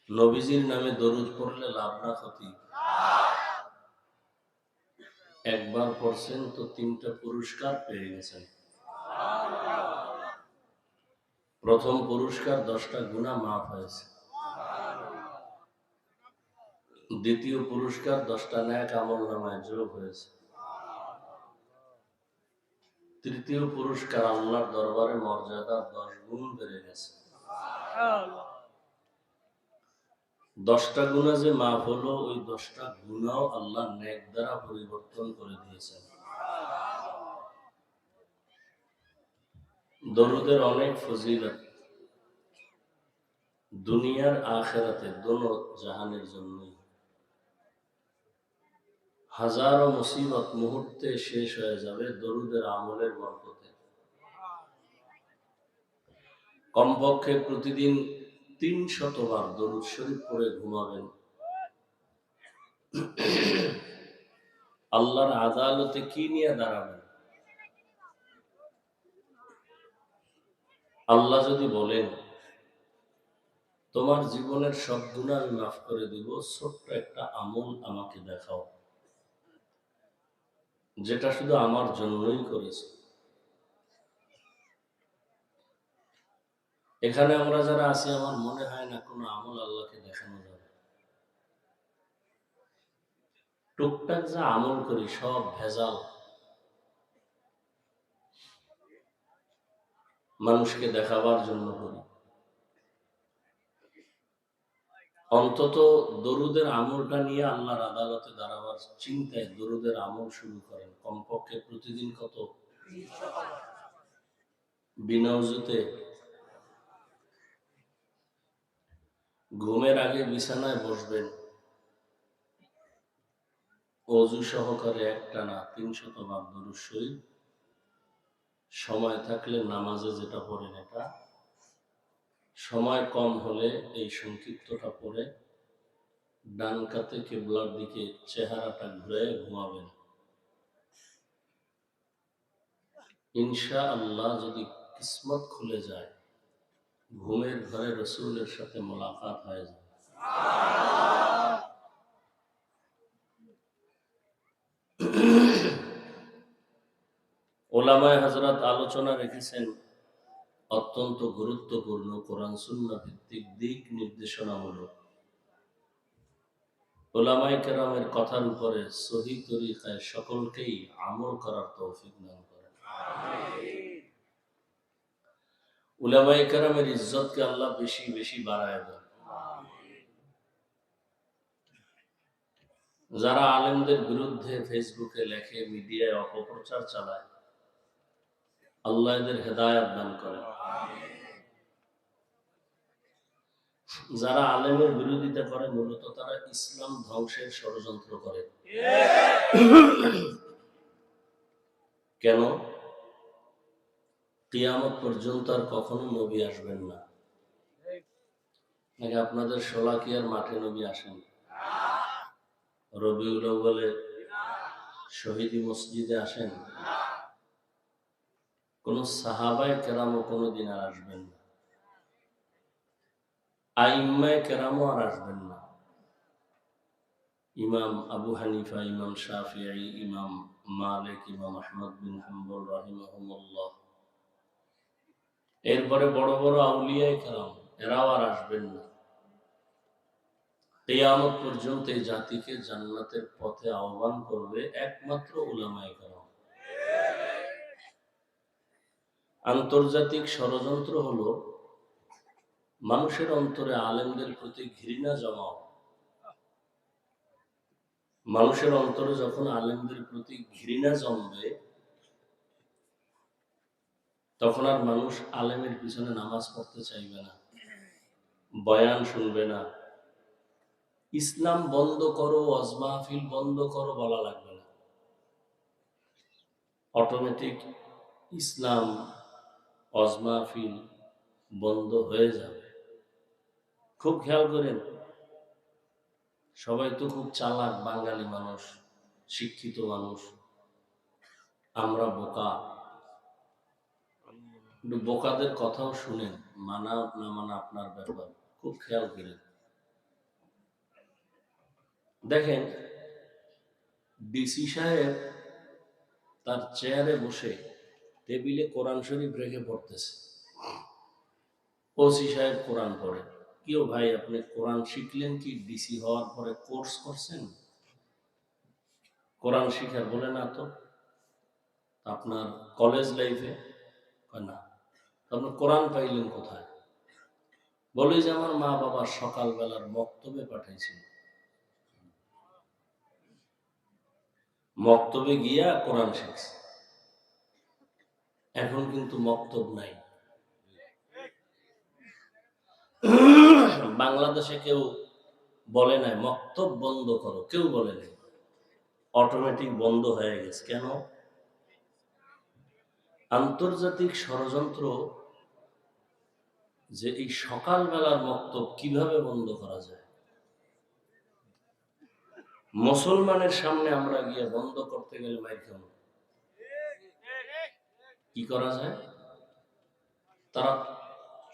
নবীজির নামে দরুদ পড়লে লাভ না ক্ষতি? একবার পড়ছেন তো 3টা পুরস্কার পেয়ে গেছেন। প্রথম পুরস্কার 10টা গুনাহ মাফ হয়েছে। দ্বিতীয় পুরস্কার 10টা নেক আমলনামায় যোগ হয়েছে। তৃতীয় পুরস্কার আল্লাহর দরবারে মর্যাদা 10 গুণ বেড়ে গেছে। 10টা গুনাহ যে মাফ হলো, ওই 10টা গুনাহ আল্লাহ নেক দ্বারা পরিবর্তন করে দিয়েছেন। দরুদের অনেক ফজিলত, দুনিয়ার আখিরাতে দোনো জাহানের জন্যই। হাজারো মুসিবত মুহূর্তে শেষ হয়ে যাবে দরুদের আমলের বরকতে। কমপক্ষে প্রতিদিন 300 বার দরুদ শরীফ পড়ে ঘুমাবেন। আল্লাহর আদালতে কি নিয়ে দাঁড়াবেন? আল্লাহ যদি বলেন তোমার জীবনের সব গুনাহ আমি মাফ করে দিব, ছোট্ট একটা আমল আমাকে দেখাও যেটা শুধু আমার জন্যই করেছে। এখানে আমরা যারা আছি, আমার মনে হয় না কোনো আমল আল্লাহকে দেখানো যাবে। টুকটাক যা আমল করি সব ভেজাল, মানুষকে দেখাবার জন্য করি। অন্তত দরুদের আমলটা নিয়ে আল্লাহর আদালতে দাঁড়াবার চিন্তায় দরুদের আমল শুরু করেন। কমপক্ষে প্রতিদিন কত? বিনা ওযুতে ঘুমের আগে বিছানায় বসবেন, অজু সহকারে একটানা 300 বার দরুদ শরীফ, সময় থাকলে নামাজে যেটা পড়েন এটা, সময় কম হলে এই সংক্ষিপ্তটা পড়ে ডান কাতে কিবলার দিকে চেহারাটা ঘুরে ঘুমাবেন। ইনশাআল্লাহ যদি কিসমত খুলে যায়, ঘুমের ঘরে রাসূলের সাথে মোলাকাত হয়ে যায়। ওলামায়ে হযরত আলোচনা রেখেছেন অত্যন্ত গুরুত্বপূর্ণ কোরআন সুন্নাহ ভিত্তিক দিক নির্দেশনামূলক। ওলামায়ে কেরামের কথার উপরে সহি তরিকায় সকলকেই আমল করার তৌফিক দান করেন। উলামায়ে কেরামের ইজ্জতকে আল্লাহ বেশি বেশি বাড়ায় দেন। যারা আলেমদের বিরুদ্ধে ফেসবুকে লেখে, মিডিয়ায় অপপ্রচার চালায়, আল্লাহ এদের হেদায়েত দান করেন। যারা আলেমের বিরোধিতা করে, মূলত তারা ইসলাম ধ্বংসের ষড়যন্ত্র করে। কেন? কিয়ামত পর্যন্ত আর কখনো নবী আসবেন না। নাকি আপনাদের শোলাকিয়ার মাঠে নবী আসেন? রবিউল আউয়ালে শহীদি মসজিদে আসেন? কোন সাহাবায়ে কেরামও কোনদিন আর আসবেন না। আইম্মায়ে কেরামও আর আসবেন না। ইমাম আবু হানিফা, ইমাম শাফিঈ, ইমাম মালিক, ইমাম আহমদ বিন হাম্বল রাহিমাহুমুল্লাহ, এরপরে বড় বড় আউলিয়ায়ে কেরাম, এরাও আর আসবেন না। কিয়ামত পর্যন্ত এই জাতিকে জান্নাতের পথে আহ্বান করবে একমাত্র উলামায়ে কেরাম। আন্তর্জাতিক ষড়যন্ত্র হলো মানুষের অন্তরে আলেমদের প্রতি ঘৃণা জমাও। মানুষের অন্তরে যখন আলেমদের প্রতি ঘৃণা জমবে, তখন আর মানুষ আলেমের পিছনে নামাজ পড়তে চাইবে না, বয়ান শুনবে না। ইসলাম বন্ধ করো, ওয়াজ মাহফিল বন্ধ করো বলা লাগবে না। অটোমেটিক ইসলাম, ওয়াজ মাহফিল বন্ধ হয়ে যাবে। খুব খেয়াল করেন, সবাই তো খুব চালাক বাঙালি মানুষ, শিক্ষিত মানুষ, আমরা বোকা। বোকাদের কথাও শুনেন, মানা না মানা আপনার ব্যাপার, খুব খেয়াল করেন। দেখেন, ডিসি সাহেব তার চেয়ারে বসে টেবিলে কোরআন শরীফ রেখে পড়তেছে, ওসি সাহেব কোরআন পড়ে। কেউ ভাই, আপনি কোরআন শিখলেন কি ডিসি হওয়ার পরে কোর্স করছেন? কোরআন শিখার বলে না তো আপনার কলেজ লাইফে না, আপনি কোরআন পাইলেন কোথায়? বলে যে আমার মা বাবা সকালবেলার মক্তবে পাঠাইছিল, মক্তবে গিয়া কোরআন শিখছে। এখন কিন্তু মক্তব নাই। বাংলাদেশে কেউ বলে নাই মক্তব বন্ধ করো, কেউ বলে নাই, অটোমেটিক বন্ধ হয়ে গেছে। কেন? আন্তর্জাতিক ষড়যন্ত্র যে এই সকালবেলার মক্তব কিভাবে বন্ধ করা যায়, মুসলমানের সামনে আমরা গিয়ে বন্ধ করতে গেলে মাইর খাবো। কি করা যায়? তারা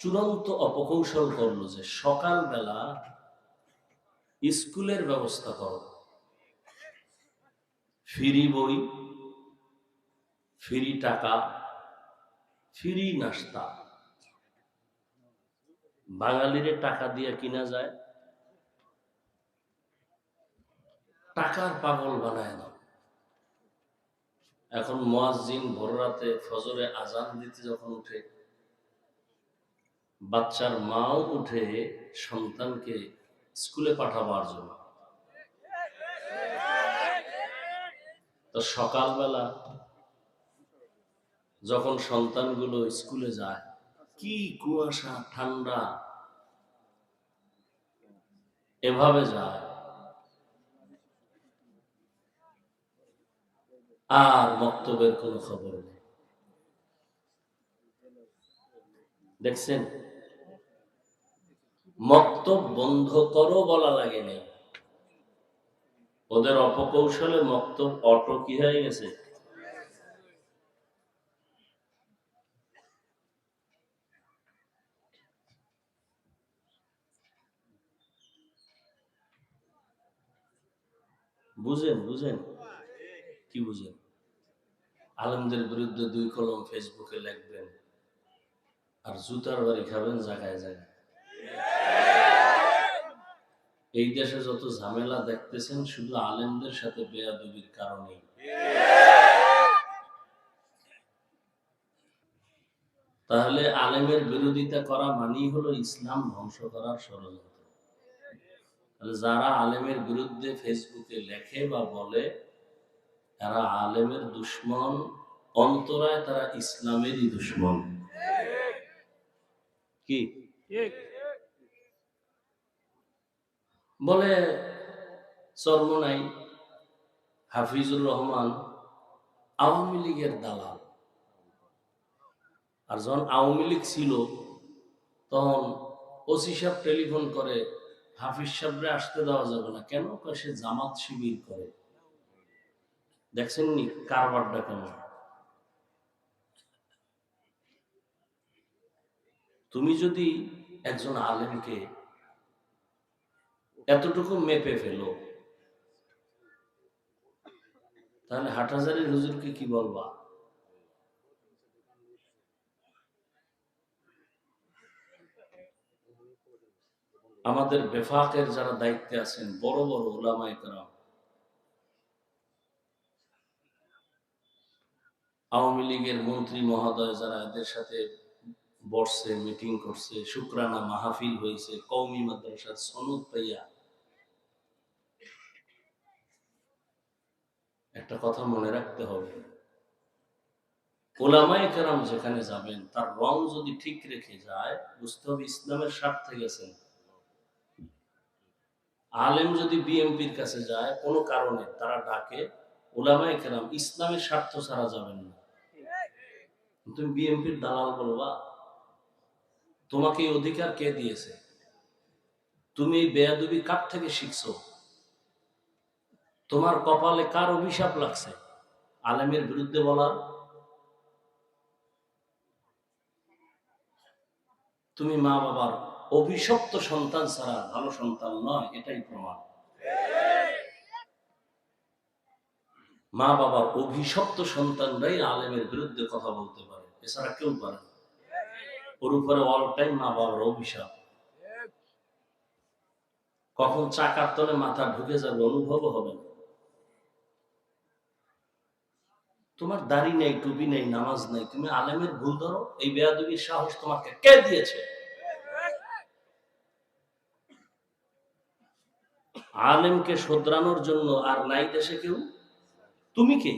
চূড়ান্ত অপকৌশল করলো যে সকালবেলা স্কুলের ব্যবস্থা করো, ফ্রি বই, ফ্রি টাকা, ফ্রি নাস্তা। বাঙালিরে টাকা দিয়ে কিনা যায়, টাকার পাগল বানায় না। এখন মুয়াজ্জিন ভোর রাতে ফজরে আজান দিতে যখন উঠে, বাচ্চার মাও উঠে সন্তানকে স্কুলে পাঠাবার জন্য। তো সকালবেলা যখন সন্তানগুলো স্কুলে যায়, কি কুয়াশা ঠান্ডা, এভাবে যায়, আর মক্তবের কোনো খবর নেই। দেখছেন, মক্তব বন্ধ করো বলা লাগে নেই, ওদের অপকৌশলে মক্তব অটো কি হয়ে গেছে। বুঝেন? বুঝেন কি বুঝেন? আলেমদের বিরুদ্ধে 2 কলম ফেসবুকে লিখবেন আর জুতার বাড়ি খাবেন জায়গায় জায়গায়। এই দেশে যত ঝামেলা দেখতেছেন শুধু আলেমদের সাথে বেয়াদবির কারণেই। তাহলে আলেমের বিরোধিতা করা মানেই হলো ইসলাম ধ্বংস করার ষড়যন্ত্র। তাহলে যারা আলেমের বিরুদ্ধে ফেসবুকে লেখে বা বলে, তারা আলেমের দুশ্মন, অন্তরায় তারা ইসলামেরই দুশ্মন। কি বলে চরমোনাই হাফিজুর রহমান আওয়ামী লীগের দালাল, আর যখন আওয়ামী লীগ ছিল তখন ওসি সাহেব টেলিফোন করে, হাফিজ সাহেবরে আসতে দেওয়া যাবে না। কেন? সে জামাত শিবির করে। দেখছেন নি কারবারটা কেমন? তুমি যদি একজন আলেমকে এতটুকু মেপে ফেলো, তাহলে হাটহাজারীর হুজুরকে কি বলবা? আমাদের বেফাকের যারা দায়িত্বে আছেন, বড় বড় উলামায়ে কেরাম, আওয়ামী লীগের মন্ত্রী মহোদয় যারা এদের সাথে বসছে, মিটিং করছে, শুকরানা মাহফিল হয়েছে, কওমি মাদ্রাসার সনদ পাইয়া, একটা কথা মনে রাখতে হবে, উলামায়ে কেরাম যেখানে যাবেন তার রং যদি ঠিক রেখে যায়, বুঝতে হবে ইসলামের স্বার্থে গেছেন। আলেম যদি বিএমপির কাছে যায়, কোনো কারণে তারা ডাকে, উলামায়ে কেরাম ইসলামের স্বার্থ ছাড়া যাবেন না। তুমি বিএমপির দালাল বলবা? তোমাকে এই অধিকার কে দিয়েছে? তুমি এই বেয়াদবি কার থেকে শিখছো? তোমার কপালে কার অভিশাপ লাগছে আলেমের বিরুদ্ধে বলার? তুমি মা বাবার অভিশপ্ত সন্তান ছাড়া ভালো সন্তান নয়, এটাই প্রমাণ। মা বাবার অভিশপ্ত সন্তানরাই আলেমের বিরুদ্ধে কথা বলতে পারে, এছাড়া কেউ পারে না। ওর উপরে অল টাইম মা বাবার অভিশাপ। কখন চাকার তলে মাথা ঢুকে যাবে অনুভবও হবে না। তোমার দাড়ি নেই, টুপি নেই, নামাজ নেই, তুমি আলেমের ভুল ধরো, এই বেয়াদবির সাহস তোমাকে কে দিয়েছে? আলেমকে শোধরানোর জন্য আর নাই দেশে কেউ? তুমি কে?